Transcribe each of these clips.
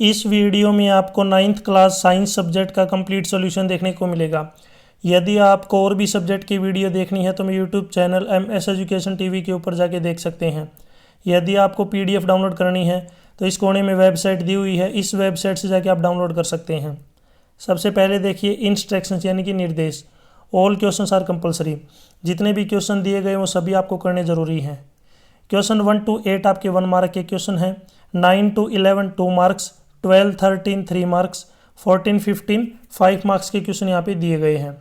इस वीडियो में आपको 9th क्लास साइंस सब्जेक्ट का कंप्लीट सॉल्यूशन देखने को मिलेगा। यदि आपको और भी सब्जेक्ट की वीडियो देखनी है तो मेरे YouTube channel MS education TV के ऊपर जाके देख सकते हैं। यदि आपको PDF डाउनलोड करनी है तो इस कोने में वेबसाइट दी हुई है, इस वेबसाइट से जाके आप डाउनलोड कर सकते हैं। सबसे पहले देखिए इंस्ट्रक्शंस यानी कि निर्देश। All questions are compulsory. जितने भी क्वेश्चन दिए गए वो सभी आपको करने ज़रूरी हैं। क्वेश्चन 1 to 8 आपके 1 मार्क के क्वेश्चन हैं, 9 to 11 2 मार्क्स, 12 13 3 मार्क्स, 14 15 5 मार्क्स के क्वेश्चन यहाँ पे दिए गए हैं।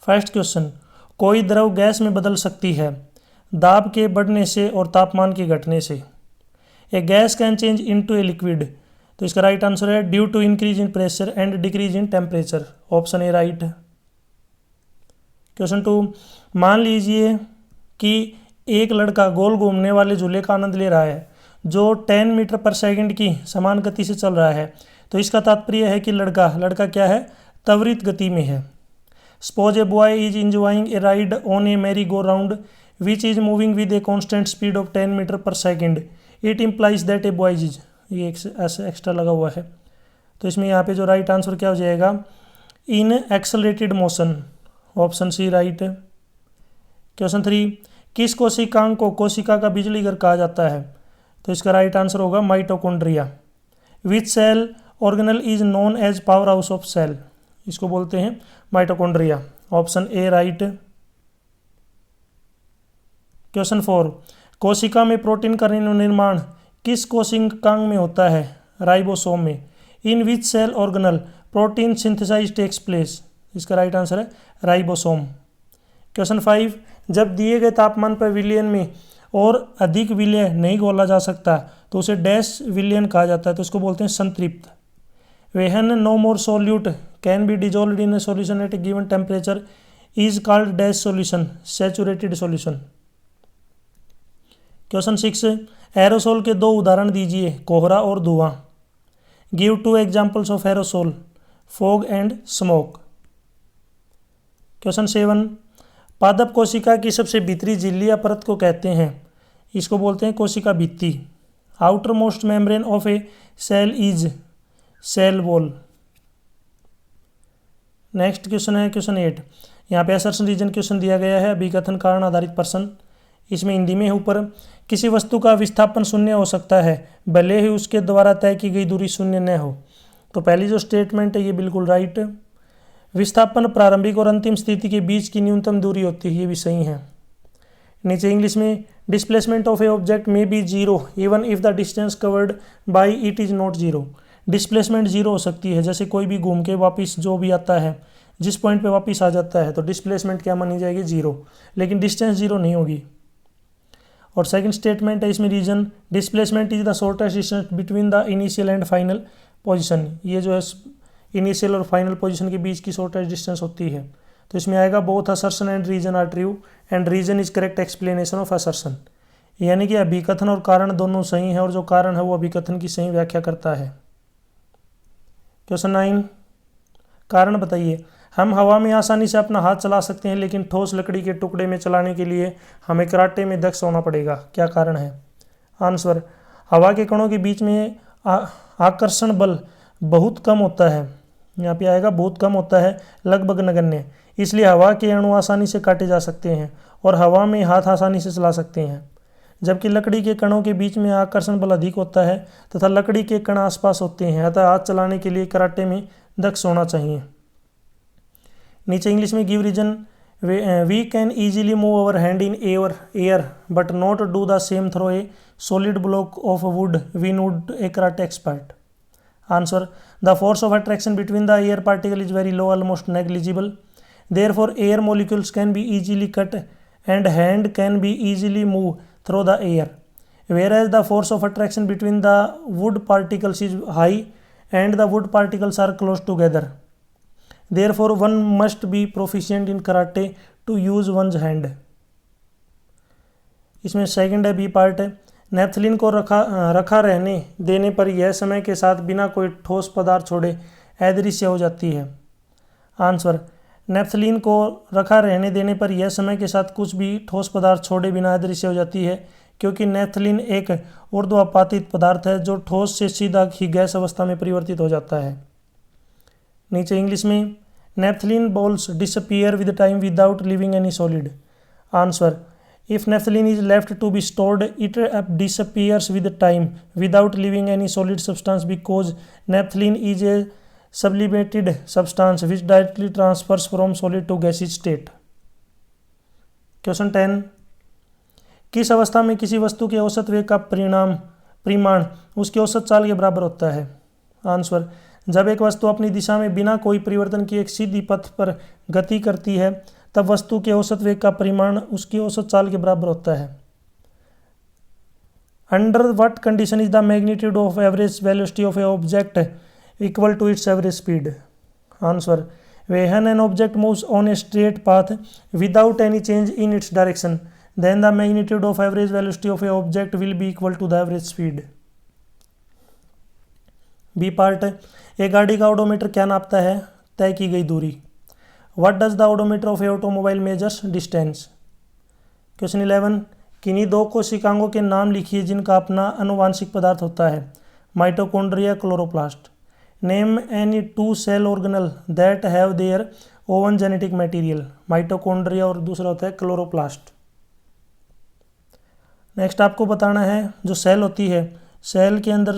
फर्स्ट क्वेश्चन, कोई द्रव गैस में बदल सकती है दाब के बढ़ने से और तापमान के घटने से। A gas can change into a liquid, तो इसका राइट आंसर है due to increase in pressure and decrease in temperature, option A right. Question 2, मान लीजिए कि एक लड़का गोल घूमने वाले झूले का आनंद ले रहा है जो 10 मीटर पर सेकंड की समान गति से चल रहा है, तो इसका तात्पर्य है कि लड़का क्या है, त्वरित गति में है। Suppose a boy is enjoying a ride on a merry go round which is moving with a constant speed of 10 metre per second, it implies that a boy is, ये ऐसे एक्स्ट्रा लगा हुआ है, तो इसमें यहाँ पे जो राइट आंसर क्या हो जाएगा, in accelerated motion, option C right. Question 3, किस कोशिकांग को कोशिका का बिजली घर कहा जाता है, तो इसका राइट आंसर होगा mitochondria. Which cell organelle is known as power house of cell, इसको बोलते हैं mitochondria, option A right. Question 4, कोशिका में प्रोटीन का निर्माण किस कोशिकांग में होता है, राइबोसोम में। In which cell organelle protein synthesize takes place, इसका राइट आंसर है राइबोसोम। क्वेश्चन 5, जब दिए गए तापमान पर विलयन में और अधिक विलय नहीं घोला जा सकता तो उसे डैश विलयन कहा जाता है, तो इसको बोलते हैं संतृप्त। When no more solute can be dissolved in a solution at a given temperature is called dash solution, saturated solution. Question 6, aerosol के 2 उदाहरण दीजिए, कोहरा और धुआं। Give 2 examples of aerosol, fog and smoke. Question 7, पादप कोशिका की सबसे भीतरी झिल्ली या परत को कहते हैं, इसको बोलते हैं कोशिका भित्ति। Outermost membrane of a cell is cell wall. Next question है क्वेश्चन 8, यहाँ पे असर्शन रीजन क्वेश्चन दिया गया है, अभिकथन कारण आधारित प्रश्न। इसमें हिंदी में ऊपर, किसी वस्तु का विस्थापन शून्य हो सकता है भले ही उसके द्वारा तय की गई दूरी शून्य न हो, तो पहली जो स्टेटमेंट है ये बिल्कुल राइट। विस्थापन प्रारंभिक और अंतिम स्थिति के बीच की न्यूनतम दूरी होती है, ये भी सही है। नीचे इंग्लिश में, displacement of a object may be zero even if the distance covered by it is not zero. Displacement zero हो सकती है, जैसे कोई भी घूम के वापस जो भी आता है जिस पॉइंट पे वापस आ जाता है तो डिस्प्लेसमेंट क्या मानी जाएगी, जीरो, लेकिन डिस्टेंस जीरो नहीं होगी। और सेकंड स्टेटमेंट है इसमें reason, displacement is the shortest distance between the initial and final position, ये जो है इनिशियल और फाइनल पोजीशन के बीच की शॉर्टेस्ट डिस्टेंस होती है, तो इसमें आएगा both assertion and reason are true and reason is correct explanation of assertion, यानी कि अभिकथन और कारण दोनों सही है और जो कारण है वो अभिकथन की सही व्याख्या करता है। क्वेश्चन 9, कारण बताइए। हम हवा में आसानी से अपना हाथ चला सकते हैं लेकिन ठोस लकड़ी के टुकड़े में चलाने के लिए हमें कराटे में दक्ष होना पड़ेगा, क्या कारण है। आंसर, हवा के कणों के बीच में आकर्षण बल बहुत कम होता है, यहाँ पे आएगा बहुत कम होता है, लगभग नगण्य, इसलिए हवा के अणु आसानी से काटे जा सकते हैं और हवा में हाथ आसानी से चला सकते हैं, जबकि लकड़ी के कणों के बीच में आकर्षण बल अधिक होता है तथा लकड़ी के कण आसपास होते हैं, अतः हाथ चलाने के लिए कराटे में दक्ष होना चाहिए। नीचे इंग्लिश में give reason, we can easily move our hand in air but not do the same throw a solid block of wood we need a karate expert. Answer, the force of attraction between the air particle is very low, almost negligible, therefore air molecules can be easily cut and hand can be easily move through the air, whereas the force of attraction between the wood particles is high and the wood particles are close together. Therefore, one must be proficient in karate to use one's hand. इसमें second है B part है, naphthalene को रखा रहने देने पर यह समय के साथ बिना कोई ठोस पदार्थ छोड़े अदृश्य हो जाती है। आंसर, नेफ्थलीन को रखा रहने देने पर यह समय के साथ कुछ भी ठोस पदार्थ छोड़े बिना अदृश्य हो जाती है, क्योंकि नेफ्थलीन एक ऊर्ध्वपातित पदार्थ है जो ठोस से सीधा ही गैस अवस्था में परिवर्तित हो जाता है। नीचे इंग्लिश में, naphthalene balls disappear with time without leaving any solid. Answer, if naphthalene is left to be stored, it disappears with time without leaving any solid substance because naphthalene is a sublimated substance which directly transfers from solid to gaseous state. Question 10, किस अवस्था में किसी वस्तु के औसत वेग का परिमाण उसके औसत चाल के बराबर होता है? आंसर, जब एक वस्तु अपनी दिशा में बिना कोई परिवर्तन किए एक सीधी पथ पर गति करती है तब वस्तु के औसत वेग का परिमाण उसकी औसत चाल के बराबर होता है। Under what condition is the magnitude of average velocity of a object equal to its average speed? Answer, when an object moves on a straight path without any change in its direction then the magnitude of average velocity of a object will be equal to the average speed. B part, एक गाड़ी का odometer क्या नापता है? तय की गई दूरी। What does the odometer of a automobile measures distance? Question 11, किन्हीं दो कोशिकांगों के नाम लिखिए जिनका अपना अनुवांशिक पदार्थ होता है। Mitochondria, chloroplast. Name any two cell organelle that have their own genetic material. Mitochondria और दूसरा होता है क्लोरोप्लास्ट। नेक्स्ट आपको बताना है जो सेल होती है, सेल के अंदर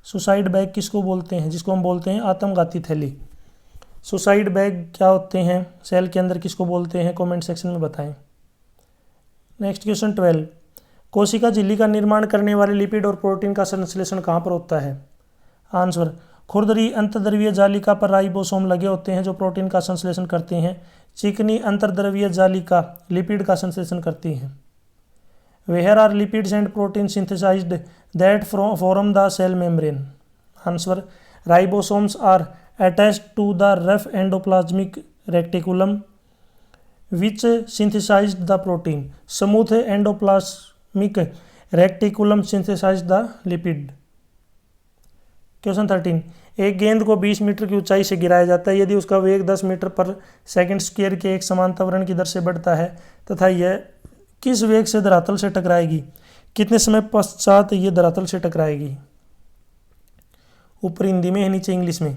सुसाइड बैग किसको बोलते हैं? जिसको हम बोलते हैं आत्मघाती थैली। सुसाइड बैग क्या होते हैं सेल के अंदर, किसको बोलते हैं? कमेंट सेक्शन में बताएं। नेक्स्ट क्वेश्चन 12, कोशिका झिल्ली का निर्माण करने वाले लिपिड और प्रोटीन का संश्लेषण कहाँ पर होता है? आंसर, खुरदरी अंतर्द्रव्यीय जालिका पर राइबोसोम लगे होते हैं जो प्रोटीन का संश्लेषण करते हैं। चिकनी अंतर्द्रव्यीय जालिका लिपिड का संश्लेषण करती हैं। Where are lipids and protein synthesized that form the cell membrane? Answer, ribosomes are attached to the rough endoplasmic reticulum which synthesized the protein. Smooth endoplasmic reticulum synthesized the lipid. Question 13, एक गेंद को 20 metre की ऊंचाई से गिराया जाता है यदि उसका वेग 10 मीटर पर सेकंड स्क्वायर के एक समान त्वरण की दर से बढ़ता है तथा यह किस वेग से धरातल से टकराएगी? कितने समय पश्चात ये धरातल से टकराएगी? ऊपर हिंदी में है, नीचे इंग्लिश में।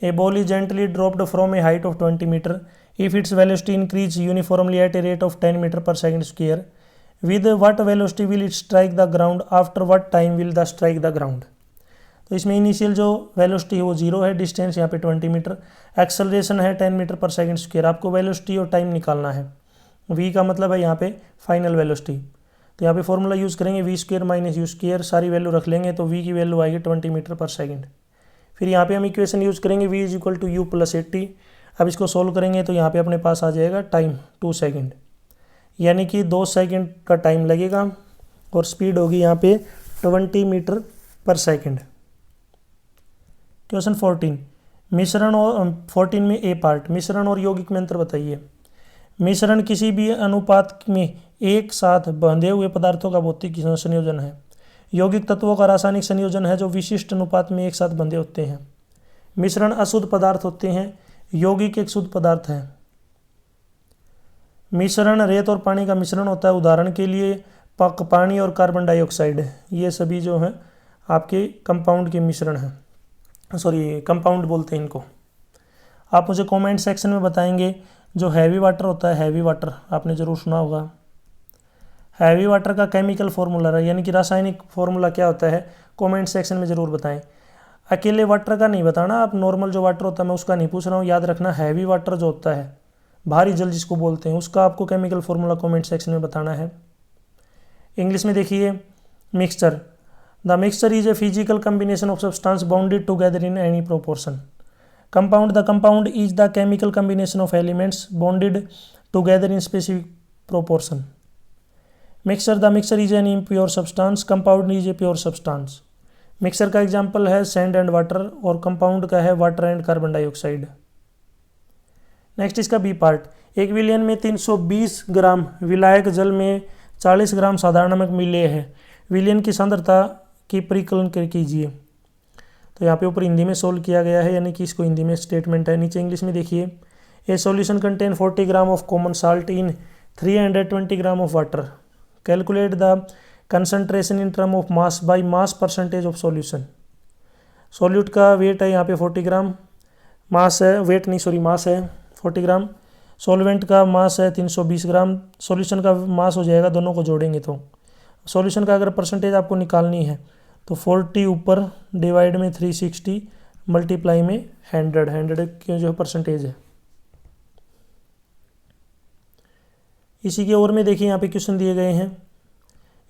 A ball is gently dropped from a height of 20 meter if its velocity increase uniformly at a rate of 10 meter per second square. With what velocity will it strike the ground? After what time will the strike the ground? तो इसमें initial जो velocity है वो 0 है, distance यहाँ पे 20 metre, acceleration है 10 metre पर सेकंड स्क्वायर। आपको वेलोसिटी और टाइम निकालना है। v का मतलब है यहाँ पे फाइनल वेलोसिटी, तो यहाँ पे फॉर्मूला यूज़ करेंगे v square minus you square, सारी वैल्यू रख लेंगे तो v की वैल्यू आएगी 20 मीटर पर सेकंड। फिर यहाँ पे हम इक्वेशन यूज़ करेंगे v is equal to u plus 80। अब इसको सोल्व करेंगे तो यहाँ पे अपने पास आ जाएगा टाइम 2 सेकंड, यानी कि 2 सेकंड का टाइम लगेगा और स्पीड होगी यहाँ पे 20 मीटर पर सेकंड। क्वेश्चन 14, मिश्रण और 14 में ए पार्ट, मिश्रण और यौगिक में अंतर बताइए। मिश्रण किसी भी अनुपात में एक साथ बंधे हुए पदार्थों का भौतिक संयोजन है। यौगिक तत्वों का रासायनिक संयोजन है जो विशिष्ट अनुपात में एक साथ बंधे होते हैं। मिश्रण अशुद्ध पदार्थ होते हैं, यौगिक एक शुद्ध पदार्थ है। मिश्रण रेत और पानी का मिश्रण होता है, उदाहरण के लिए पानी और कार्बन डाइऑक्साइड, ये सभी जो है आपके कंपाउंड के मिश्रण हैं, कंपाउंड बोलते हैं इनको। आप मुझे कमेंट सेक्शन में बताएंगे जो हैवी वाटर होता है, हैवी वाटर आपने ज़रूर सुना होगा। हैवी वाटर का केमिकल फार्मूला यानी कि रासायनिक फार्मूला क्या होता है, कमेंट सेक्शन में ज़रूर बताएं। अकेले वाटर का नहीं बताना, आप नॉर्मल जो वाटर होता है मैं उसका नहीं पूछ रहा हूँ, याद रखना हैवी वाटर जो होता है, भारी जल जिसको बोलते हैं, उसका आपको केमिकल फार्मूला कमेंट सेक्शन में बताना है। इंग्लिश में देखिए, mixture, the mixture is a physical combination of substance bounded together in any proportion. Compound, the compound is the chemical combination of elements bounded together in specific proportion. Mixture, the mixture is an impure substance, compound is a pure substance. Mixture का example है sand and water और compound का है water and carbon dioxide. Next इसका B part, एक विलियन में 320 ग्राम विलायक जल में 40 ग्राम साधारण नमक मिले हैं, विलियन की सांद्रता की परिकलन कीजिए। तो यहाँ पे ऊपर हिंदी में सोल्व किया गया है, यानी कि इसको हिंदी में स्टेटमेंट है। नीचे इंग्लिश में देखिए, ए solution contain 40 gram of common salt in 320 gram of water. Calculate the concentration in term of mass by mass percentage of solution. Solute का वेट है यहाँ पे 40 ग्राम, मास है, वेट नहीं सॉरी मास है 40 ग्राम, सॉल्वेंट का मास है 320 ग्राम, सॉल्यूशन का मास हो जाएगा, दोनों को जोड़ेंगे तो सॉल्यूशन का अगर परसेंटेज आपको निकालनी है तो 40 ऊपर डिवाइड में 360 मल्टीप्लाई में 100 की जो परसेंटेज है। इसी के ओर में देखिए यहाँ पे क्वेश्चन दिए गए हैं,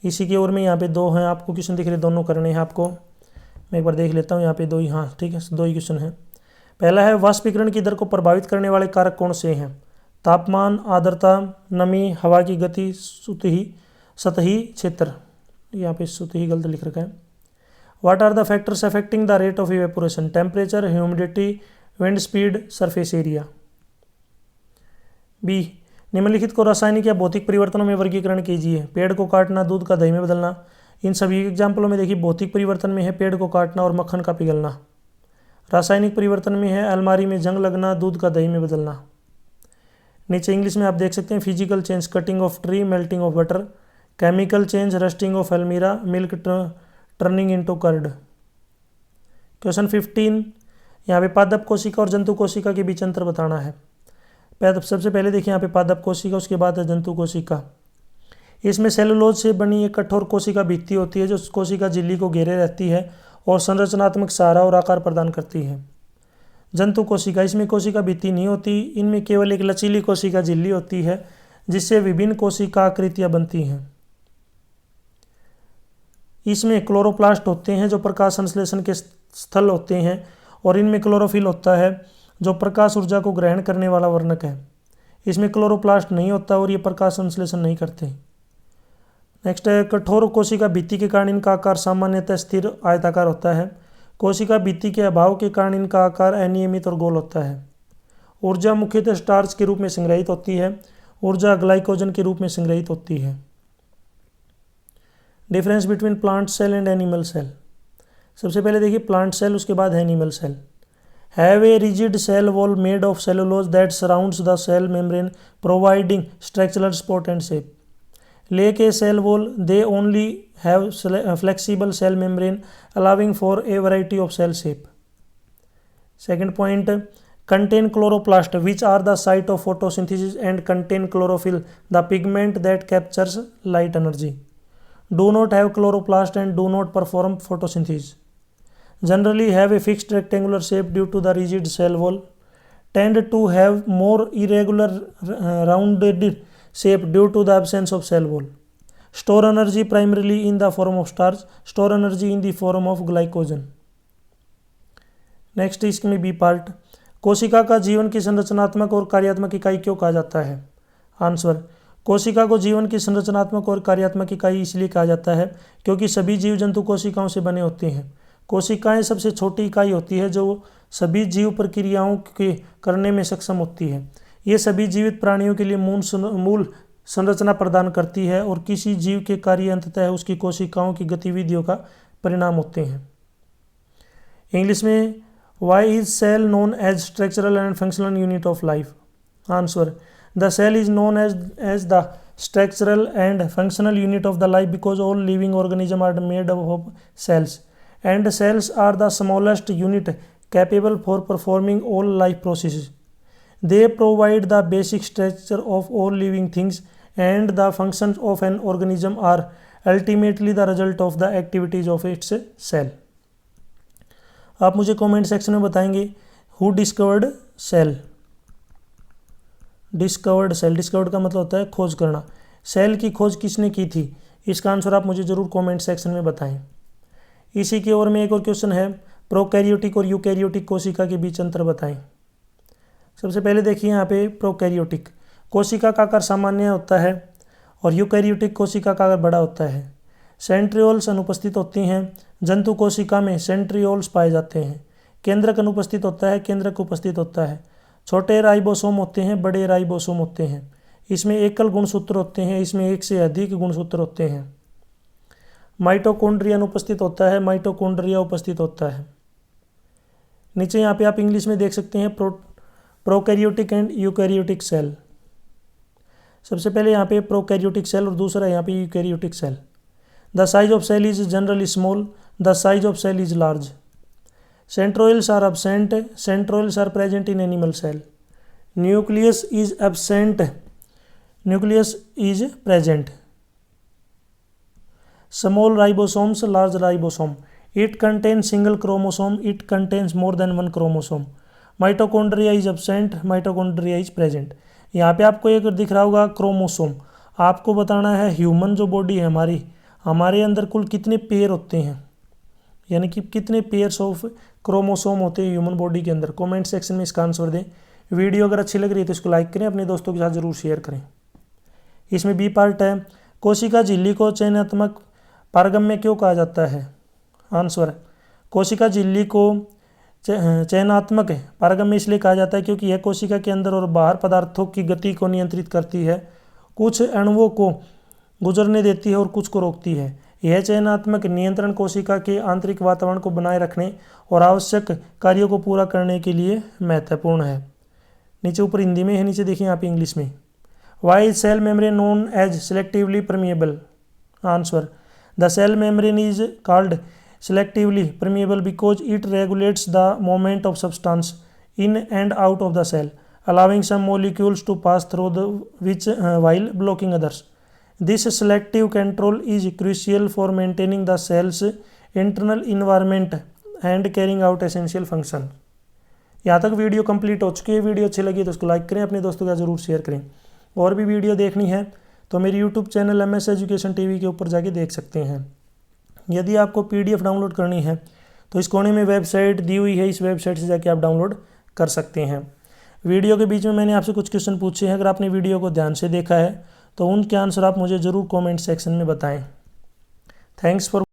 इसी के ओर में यहाँ पे 2 हैं, आपको क्वेश्चन दिख रहे, दोनों करने हैं आपको। मैं एक बार देख लेता हूँ यहाँ पे 2 ही, हाँ ठीक है 2 ही क्वेश्चन है। पहला है वाष्पीकरण की दर को प्रभावित करने वाले कारक कौन से हैं? तापमान, आर्द्रता, नमी, हवा की गति, सतही क्षेत्र, यहाँ पे सतही गलत लिख रखा है। What are the factors affecting the rate of evaporation? Temperature, humidity, wind speed, surface area. B, निम्नलिखित को रासायनिक या भौतिक परिवर्तनों में वर्गीकरण कीजिए। पेड़ को काटना, दूध का दही में बदलना। इन सभी एग्जाम्पलों में देखिए भौतिक परिवर्तन में है पेड़ को काटना और मक्खन का पिघलना। रासायनिक परिवर्तन में है अलमारी में जंग लगना, दूध का दही में बदलना। नीचे इंग्लिश में आप देख सकते हैं physical change, cutting of tree, melting of butter. Chemical change, rusting of अलमीरा, milk turning into curd. Question 15, यहाँ पे पादप कोशिका और जंतु कोशिका के बीच अंतर बताना है। सबसे पहले देखिए यहाँ पे पादप कोशिका, उसके बाद है जंतु कोशिका। इसमें सेलुलोज से बनी एक कठोर कोशिका भित्ति होती है जो कोशिका झिल्ली को घेरे रहती है और संरचनात्मक सहारा और आकार प्रदान करती है। जंतु कोशिका, इसमें कोशिका भित्ति नहीं होती, इनमें केवल एक लचीली कोशिका झिल्ली होती है जिससे विभिन्न कोशिका आकृतियां बनती हैं। इसमें क्लोरोप्लास्ट होते हैं जो प्रकाश संश्लेषण के स्थल होते हैं और इनमें क्लोरोफिल होता है जो प्रकाश ऊर्जा को ग्रहण करने वाला वर्णक है। इसमें क्लोरोप्लास्ट नहीं होता और ये प्रकाश संश्लेषण नहीं करते। नेक्स्ट है कठोर कोशिका भित्ति के कारण इनका आकार सामान्यतः स्थिर आयताकार होता है। कोशिका भित्ति के अभाव के कारण इनका आकार अनियमित और गोल होता है। ऊर्जा मुख्यतः स्टार्च के रूप में संग्रहित होती है, ऊर्जा ग्लाइकोजन के रूप में संग्रहित होती है। Difference between plant cell and animal cell. सबसे पहले देखिए प्लांट सेल, उसके बाद animal cell. Have a rigid cell wall made of cellulose that surrounds the cell membrane providing structural support and shape. Like a cell wall, they only have flexible cell membrane allowing for a variety of cell shape. Second point, contain chloroplast which are the site of photosynthesis and contain chlorophyll, the pigment that captures light energy. Do not have chloroplast and do not perform photosynthesis. Generally have a fixed rectangular shape due to the rigid cell wall. Tend to have more irregular rounded shape due to the absence of cell wall. Store energy primarily in the form of starch. Store energy in the form of glycogen. Next इसमें B part, कोशिका का जीवन की संरचनात्मक और कार्यात्मक इकाई क्यों कहा जाता है? आंसर, कोशिका को जीवन की संरचनात्मक और कार्यात्मक इकाई इसलिए कहा जाता है क्योंकि सभी जीव जंतु कोशिकाओं से बने होते हैं। कोशिकाएं सबसे छोटी इकाई होती है जो सभी जीव प्रक्रियाओं के करने में सक्षम होती है। ये सभी जीवित प्राणियों के लिए मूल संरचना प्रदान करती है और किसी जीव के कार्य अंततः उसकी कोशिकाओं की गतिविधियों का परिणाम होते हैं। इंग्लिश में why is cell known as structural and functional unit of life? Answer, the cell is known as the structural and functional unit of the life because all living organism are made of cells and cells are the smallest unit capable for performing all life processes. They provide the basic structure of all living things and the functions of an organism are ultimately the result of the activities of its cell. आप मुझे comment section में बताएंगे who discovered cell? Discovered cell, discovered का मतलब होता है खोज करना। सेल की खोज किसने की थी? इसका आंसर आप मुझे ज़रूर कमेंट सेक्शन में बताएं। इसी की ओर में एक और क्वेश्चन है, प्रोकैरियोटिक और यूकैरियोटिक कोशिका के बीच अंतर बताएं। सबसे पहले देखिए यहाँ पे प्रोकैरियोटिक कोशिका का आकार सामान्य होता है और यूकैरियोटिक कोशिका का आकार बड़ा होता है। सेंट्रियोल्स अनुपस्थित होती हैं। जंतु कोशिका में सेंट्रियोल्स पाए जाते हैं। केंद्रक अनुपस्थित होता है, केंद्रक उपस्थित होता है। छोटे राइबोसोम होते हैं, बड़े राइबोसोम होते हैं। इसमें एकल गुणसूत्र होते हैं, इसमें एक से अधिक गुणसूत्र होते हैं। माइटोकॉन्ड्रिया अनुपस्थित होता है, माइटोकॉन्ड्रिया उपस्थित होता है। नीचे यहाँ पे आप इंग्लिश में देख सकते हैं प्रोकैरियोटिक एंड यूकैरियोटिक सेल। सबसे पहले यहाँ पे प्रोकैरियोटिक सेल और दूसरा यहाँ पे eukaryotic cell. The size of cell is generally small, the size of cell is large. Centrioles are absent, centrioles are present in animal cell. Nucleus is absent, nucleus is present. Small ribosomes, large ribosome. It contains single chromosome, it contains more than one chromosome. Mitochondria is absent, mitochondria is present. यहाँ पे आपको एक दिख रहा होगा chromosome. आपको बताना है ह्यूमन जो बॉडी है हमारे अंदर कुल कितने पेयर होते हैं, यानी कि कितने पेयर्स ऑफ क्रोमोसोम होते हैं ह्यूमन बॉडी के अंदर। कमेंट सेक्शन में इसका आंसर दें। वीडियो अगर अच्छी लग रही है तो इसको लाइक करें, अपने दोस्तों के साथ ज़रूर शेयर करें। इसमें बी पार्ट है, कोशिका झिल्ली को चयनात्मक पारगम्य क्यों कहा जाता है? आंसर, कोशिका झिल्ली को चयनात्मक पारगम्य इसलिए कहा जाता है क्योंकि यह कोशिका के अंदर और बाहर पदार्थों की गति को नियंत्रित करती है, कुछ अणुओं को गुजरने देती है और कुछ को रोकती है। यह चयनात्मक नियंत्रण कोशिका के आंतरिक वातावरण को बनाए रखने और आवश्यक कार्यों को पूरा करने के लिए महत्वपूर्ण है। नीचे ऊपर हिंदी में है, नीचे देखिए यहाँ पे इंग्लिश में। Why is cell membrane known as selectively permeable? Answer, the cell membrane is called selectively permeable because it regulates the movement of substance in and out of the cell, allowing some molecules to pass through while blocking others. This selective control is crucial for maintaining the cell's internal environment and carrying out essential function. यहाँ तक video complete हो चुकी है। Video अच्छी लगी तो उसको like करें, अपने दोस्तों के साथ ज़रूर शेयर करें। और भी वीडियो देखनी है तो मेरी YouTube channel MS education TV के ऊपर जाके देख सकते हैं। यदि आपको PDF डाउनलोड करनी है तो इस कोने में वेबसाइट दी हुई है, इस वेबसाइट से जाके आप डाउनलोड कर सकते हैं। वीडियो के बीच में मैंने आपसे कुछ क्वेश्चन पूछे हैं, अगर आपने वीडियो को ध्यान से देखा है तो उनके आंसर आप मुझे ज़रूर कमेंट सेक्शन में बताएं। Thanks for